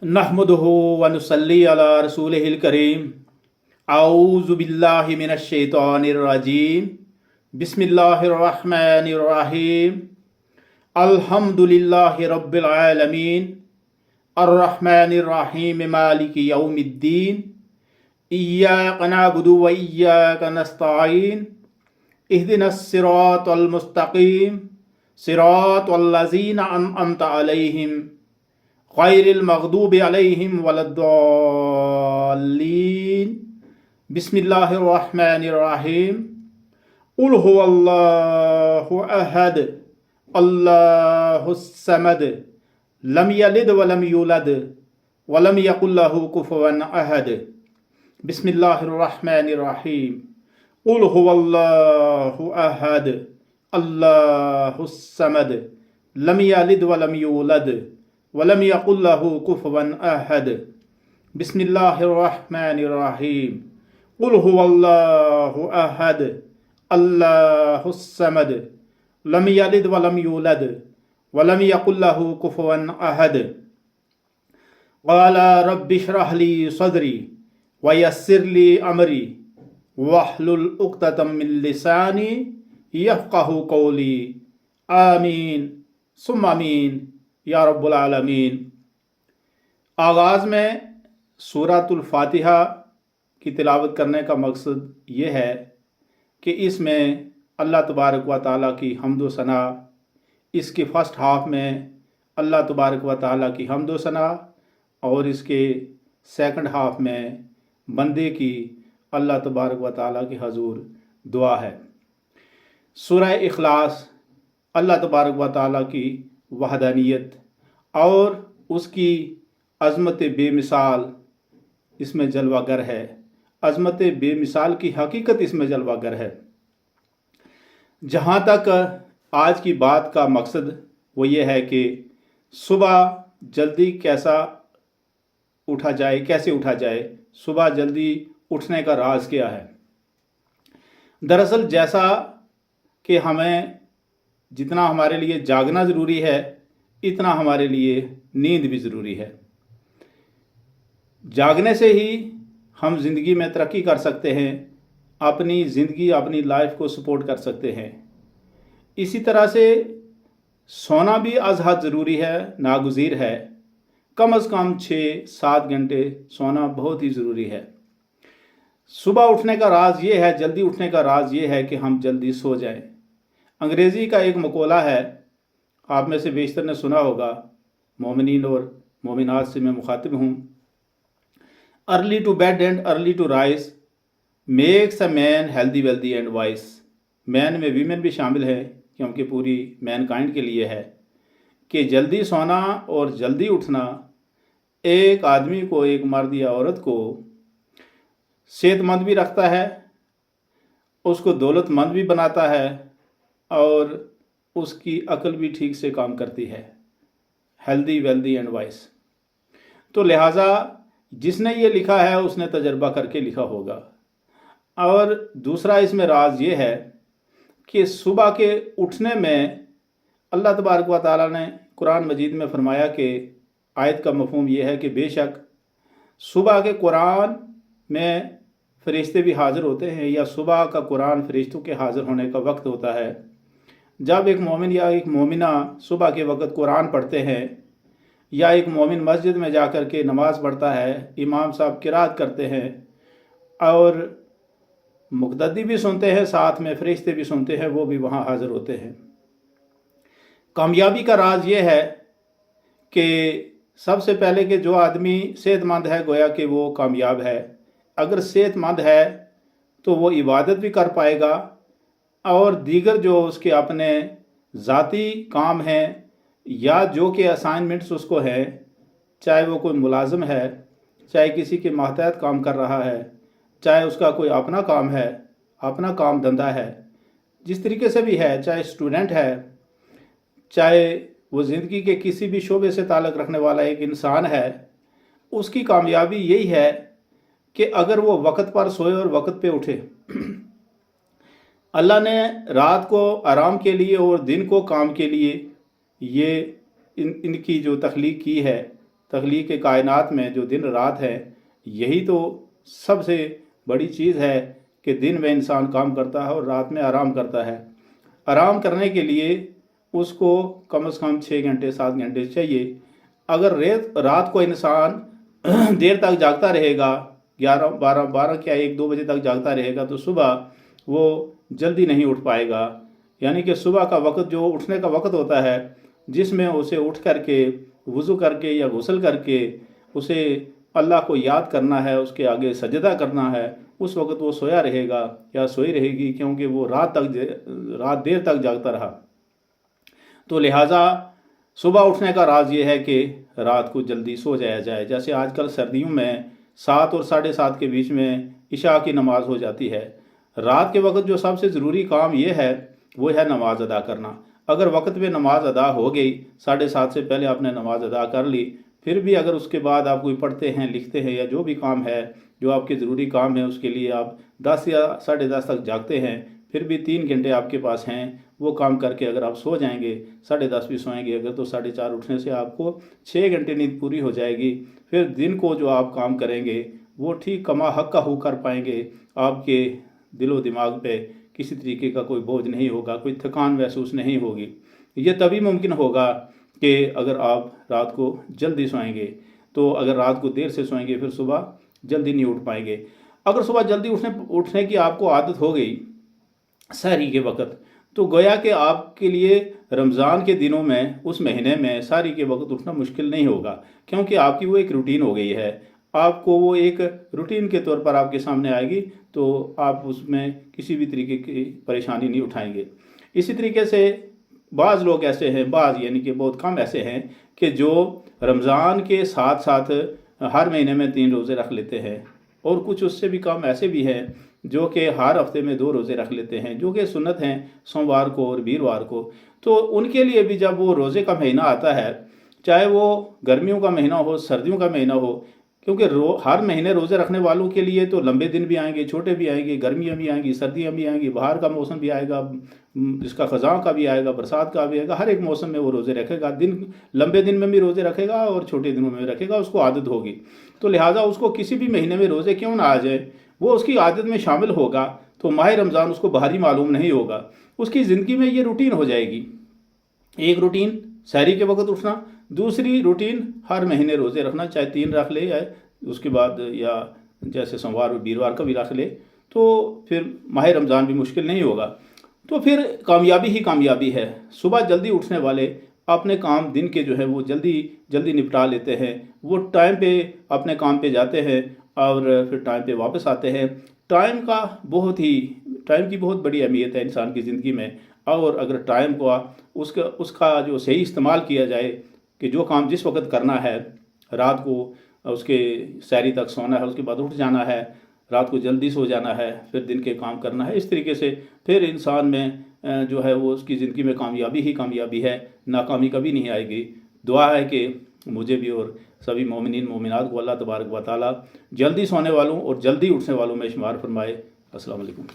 नहमदुहु व नुसल्ली अला रसूलिहिल करीम। औज़ु बिल्लाहि मिनश शैतानिर रजीम। बिस्मिल्लाहिर रहमानिर रहीम। अल्हम्दुलिल्लाहि रब्बिल आलमीन। अर्रहमानिर रहीम मालिकि यौमिद्दीन। इय्याका नअबुदु व इय्याका नस्तईन। इहदिनस सिरातल मुस्तकीम। सिरातल लज़ीना अनअमता अलैहिम गैरिल मग़दूबि अलैहिम वलद्दाल्लीन। बिस्मिल्लाहिर रहमानिर रहीम। कुल हुवल्लाहु अहद अल्लाहुस समद लम यलिद वलम यूलद वलम यकुल लहू कुफुवन अहद। बिस्मिल्लाहिर रहमानिर रहीम। कुल हुवल्लाहु अहद अल्लाहुस समद लम यलिद वलम यूलद वलम यकुल लहू कुफुवन अहद। बिस्मिल्लाहिर रहमानिर रहीम। कुल हुवल्लाहु अहद अल्लाहुस समद लम यलिद वलम यूलद वलम यकुल लहू कुफुवन अहद। क़ाला रब्बि इश्रह ली सदरी व यस्सिर ली अमरी वहलुल उक़दतम मिन लिसानी यफ़क़हू क़ौली। आमीन सुम्मा आमीन या रब्बुल आलमीन। आगाज़ में सूरतुल फातिहा की तिलावत करने का मकसद ये है कि इसमें अल्लाह तबारक व तआला की हम्द व सना, इसके फ़र्स्ट हाफ में अल्लाह तबारक व तआला की हम्द व सना और इसके सेकंड हाफ में बंदे की अल्लाह तबारक व तआला के हजूर दुआ है। सूरह इखलास अल्लाह तबारक व तआला की वहदानियत और उसकी अज़मत बेमिसाल इसमें जलवागर है। अज़मत बेमिसाल की हकीकत इसमें जलवागर है। जहाँ तक आज की बात का मकसद वो ये है कि सुबह जल्दी कैसे उठा जाए, सुबह जल्दी उठने का राज क्या है। दरअसल जैसा कि हमें जितना हमारे लिए जागना ज़रूरी है इतना हमारे लिए नींद भी ज़रूरी है। जागने से ही हम ज़िंदगी में तरक्की कर सकते हैं, अपनी ज़िंदगी अपनी लाइफ को सपोर्ट कर सकते हैं। इसी तरह से सोना भी अज़ हद ज़रूरी है, नागुज़ीर है। कम अज़ कम 6-7 घंटे सोना बहुत ही ज़रूरी है। सुबह उठने का राज ये है, जल्दी उठने का राज ये है कि हम जल्दी सो जाएं। अंग्रेज़ी का एक मक़ौला है, आप में से बेशतर ने सुना होगा, मोमिनीन और मोमिनात से मैं मुखातिब हूँ। Early to bed and early to rise makes a man healthy wealthy and wise. Man में वीमेन भी शामिल है क्योंकि पूरी मैनकाइंड के लिए है कि जल्दी सोना और जल्दी उठना एक आदमी को, एक मर्द या औरत को सेहतमंद भी रखता है, उसको दौलतमंद भी बनाता है और उसकी अक्ल भी ठीक से काम करती है। Healthy wealthy and vice. तो लिहाजा जिसने ये लिखा है उसने तजर्बा करके लिखा होगा। और दूसरा इसमें राज ये है कि सुबह के उठने में अल्लाह तबारक व तआला ने कुरान मजीद में फरमाया कि आयत का मफ़हूम ये है कि बेशक सुबह के कुरान में फ़रिश्ते भी हाज़िर होते हैं, या सुबह का कुरान फ़रिश्तों के हाज़िर होने का वक्त होता है। जब एक मोमिन या एक मोमिना सुबह के वक्त कुरान पढ़ते हैं या एक मोमिन मस्जिद में जाकर के नमाज़ पढ़ता है, इमाम साहब किरात करते हैं और मुक़द्दी भी सुनते हैं, साथ में फ़रिश्ते भी सुनते हैं, वो भी वहाँ हाज़िर होते हैं। कामयाबी का राज ये है कि सबसे पहले कि जो आदमी सेहतमंद है गोया कि वो कामयाब है। अगर सेहतमंद है तो वो इबादत भी कर पाएगा और दीगर जो उसके अपने ज़ाती काम हैं या जो कि असाइनमेंट्स उसको हैं, चाहे वो कोई मुलाजिम है, चाहे किसी के मातहत काम कर रहा है, चाहे उसका कोई अपना काम है, अपना काम धंधा है, जिस तरीके से भी है, चाहे स्टूडेंट है, चाहे वो ज़िंदगी के किसी भी शोबे से ताल्लुक़ रखने वाला एक इंसान है, उसकी कामयाबी यही है कि अगर वो वक्त पर सोए और वक्त पे उठे। अल्लाह ने रात को आराम के लिए और दिन को काम के लिए ये इनकी जो तख्लीक की है, तख्लीक कायनात में जो दिन रात है, यही तो सबसे बड़ी चीज़ है कि दिन में इंसान काम करता है और रात में आराम करता है। आराम करने के लिए उसको कम से कम 6 घंटे 7 घंटे चाहिए। अगर रात को इंसान देर तक जागता रहेगा, 11 क्या 1-2 बजे तक जागता रहेगा, तो सुबह वो जल्दी नहीं उठ पाएगा। यानी कि सुबह का वक्त जो उठने का वक्त होता है, जिसमें उसे उठ करके वज़ू करके या गुस्ल करके उसे अल्लाह को याद करना है, उसके आगे सजदा करना है, उस वक्त वो सोया रहेगा या सोई रहेगी, क्योंकि वो रात देर तक जागता रहा। तो लिहाजा सुबह उठने का राज ये है कि रात को जल्दी सो जाया जाए। जैसे आजकल सर्दियों में 7 और 7:30 के बीच में इशा की नमाज हो जाती है। रात के वक्त जो सबसे ज़रूरी काम ये है वो है नमाज अदा करना। अगर वक्त पे नमाज अदा हो गई, 7:30 से पहले आपने नमाज अदा कर ली, फिर भी अगर उसके बाद आप कोई पढ़ते हैं, लिखते हैं या जो भी काम है जो आपके ज़रूरी काम है, उसके लिए आप 10 या 10:30 तक जागते हैं, फिर भी 3 घंटे आपके पास हैं, वो काम करके अगर आप सो जाएंगे, 10:30 भी सोएंगे अगर, तो 4:30 उठने से आपको 6 घंटे नींद पूरी हो जाएगी। फिर दिन को जो आप काम करेंगे वो ठीक कमा हक का हो कर पाएंगे। आपके दिलो दिमाग पे किसी तरीके का कोई बोझ नहीं होगा, कोई थकान महसूस नहीं होगी। ये तभी मुमकिन होगा कि अगर आप रात को जल्दी सोएंगे। तो अगर रात को देर से सोएंगे फिर सुबह जल्दी नहीं उठ पाएंगे। अगर सुबह जल्दी उठने की आपको आदत हो गई सहरी के वक्त, तो गोया कि आपके लिए रमज़ान के दिनों में, उस महीने में सहरी के वक्त उठना मुश्किल नहीं होगा, क्योंकि आपकी वो एक रूटीन हो गई है। आपको वो एक रूटीन के तौर पर आपके सामने आएगी, तो आप उसमें किसी भी तरीके की परेशानी नहीं उठाएंगे। इसी तरीके से बाज़ लोग ऐसे हैं, यानी कि बहुत कम ऐसे हैं कि जो रमज़ान के साथ साथ हर महीने में 3 रोज़े रख लेते हैं, और कुछ उससे भी कम ऐसे भी हैं जो कि हर हफ्ते में 2 रोज़े रख लेते हैं, जो कि सुन्नत हैं सोमवार को और वीरवार को। तो उनके लिए भी जब वो रोज़े का महीना आता है, चाहे वो गर्मियों का महीना हो, सर्दियों का महीना हो, क्योंकि हर महीने रोज़े रखने वालों के लिए तो लंबे दिन भी आएंगे, छोटे भी आएंगे, गर्मियाँ भी आएंगी, सर्दियाँ भी आएंगी, बाहर का मौसम भी आएगा, इसका ख़ज़ां का भी आएगा, बरसात का भी आएगा। हर एक मौसम में वो रोज़े रखेगा, लंबे दिन में भी रोज़े रखेगा और छोटे दिनों में भी रखेगा, उसको आदत होगी। तो लिहाजा उसको किसी भी महीने में रोज़े क्यों ना आ जाए, वो उसकी आदत में शामिल होगा, तो माह रमज़ान उसको बाहरी मालूम नहीं होगा। उसकी ज़िंदगी में ये रूटीन हो जाएगी। एक रूटीन सहरी के वक्त उठना, दूसरी रूटीन हर महीने रोज़े रखना, चाहे 3 रख ले या उसके बाद या जैसे सोमवार और वीरवार का भी रख ले, तो फिर माह रमज़ान भी मुश्किल नहीं होगा। तो फिर कामयाबी ही कामयाबी है। सुबह जल्दी उठने वाले अपने काम दिन के जो है वो जल्दी निपटा लेते हैं। वो टाइम पे अपने काम पे जाते हैं और फिर टाइम पे वापस आते हैं। टाइम की बहुत बड़ी अहमियत है इंसान की ज़िंदगी में, और अगर टाइम को उसका जो सही इस्तेमाल किया जाए कि जो काम जिस वक्त करना है, रात को उसके सहरी तक सोना है, उसके बाद उठ जाना है, रात को जल्दी सो जाना है, फिर दिन के काम करना है, इस तरीके से फिर इंसान में जो है वो उसकी ज़िंदगी में कामयाबी ही कामयाबी है, नाकामी कभी नहीं आएगी। दुआ है कि मुझे भी और सभी मोमिनीन मोमिनात को अल्लाह तबारक व तआला जल्दी सोने वालों और जल्दी उठने वालों में शुमार फरमाए। अस्सलाम वालेकुम।